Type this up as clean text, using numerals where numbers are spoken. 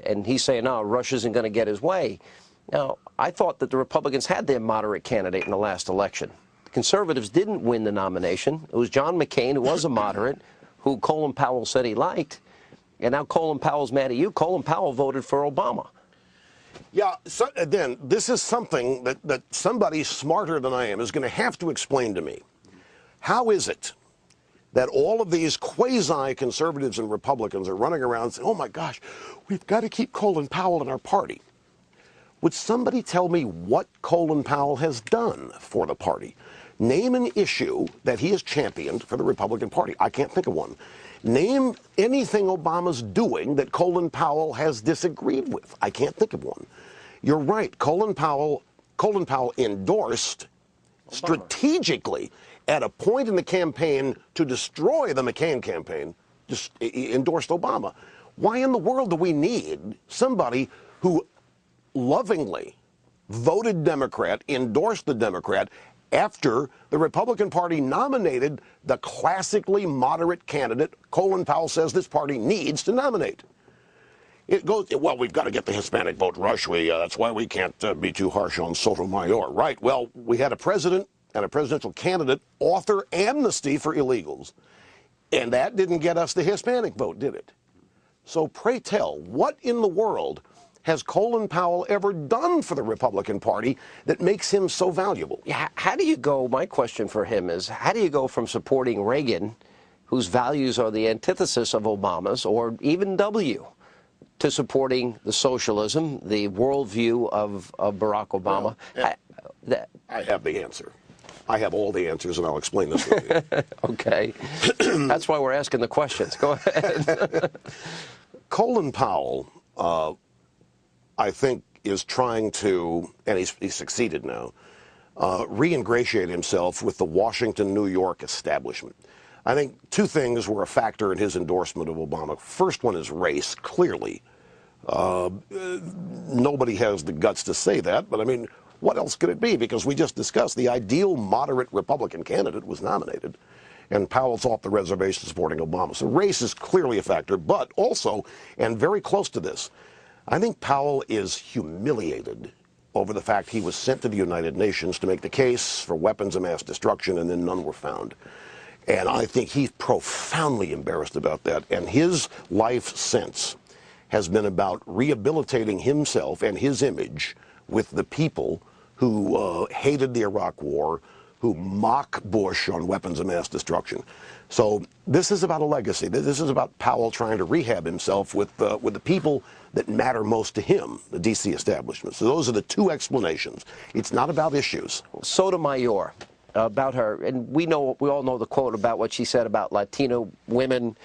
And he's saying, no, Rush isn't going to get his way. Now, I thought that the Republicans had their moderate candidate in the last election. The conservatives didn't win the nomination. It was John McCain, who was a moderate, who Colin Powell said he liked. And now Colin Powell's mad at you. Colin Powell voted for Obama. Yeah, so again, this is something that somebody smarter than I am is going to have to explain to me. How is it that all of these quasi-conservatives and Republicans are running around saying, oh my gosh, we've got to keep Colin Powell in our party? Would somebody tell me what Colin Powell has done for the party? Name an issue that he has championed for the Republican Party. I can't think of one. Name anything Obama's doing that Colin Powell has disagreed with. I can't think of one. You're right. Colin Powell endorsed Obama strategically at a point in the campaign to destroy the McCain campaign, just endorsed Obama. Why in the world do we need somebody who lovingly voted Democrat, endorsed the Democrat, after the Republican Party nominated the classically moderate candidate Colin Powell says this party needs to nominate? It goes, well, we've got to get the Hispanic vote, Rush. That's why we can't be too harsh on Sotomayor. Right. Well, we had a president and a presidential candidate author amnesty for illegals, and that didn't get us the Hispanic vote, did it? So pray tell, what in the world has Colin Powell ever done for the Republican Party that makes him so valuable? Yeah, how do you go, my question for him is, how do you go from supporting Reagan, whose values are the antithesis of Obama's, or even W., to supporting the socialism, the worldview of Barack Obama? Well, I have the answer. I have all the answers, and I'll explain this with you. Okay. That's why we're asking the questions. Go ahead. Colin Powell, I think, is trying to, and he's succeeded now, re-ingratiate himself with the Washington, New York establishment. I think two things were a factor in his endorsement of Obama. First one is race, clearly. Nobody has the guts to say that, but I mean, what else could it be? Because we just discussed the ideal moderate Republican candidate was nominated, and Powell's off the reservation supporting Obama. So race is clearly a factor, but also, and very close to this, I think Powell is humiliated over the fact he was sent to the United Nations to make the case for weapons of mass destruction, and then none were found. And I think he's profoundly embarrassed about that. And his life since has been about rehabilitating himself and his image with the people who hated the Iraq War, who mock Bush on weapons of mass destruction. So this is about a legacy. This is about Powell trying to rehab himself with the people that matter most to him, the D.C. establishment. So those are the two explanations. It's not about issues. Sotomayor, about her, and we all know the quote about what she said about Latino women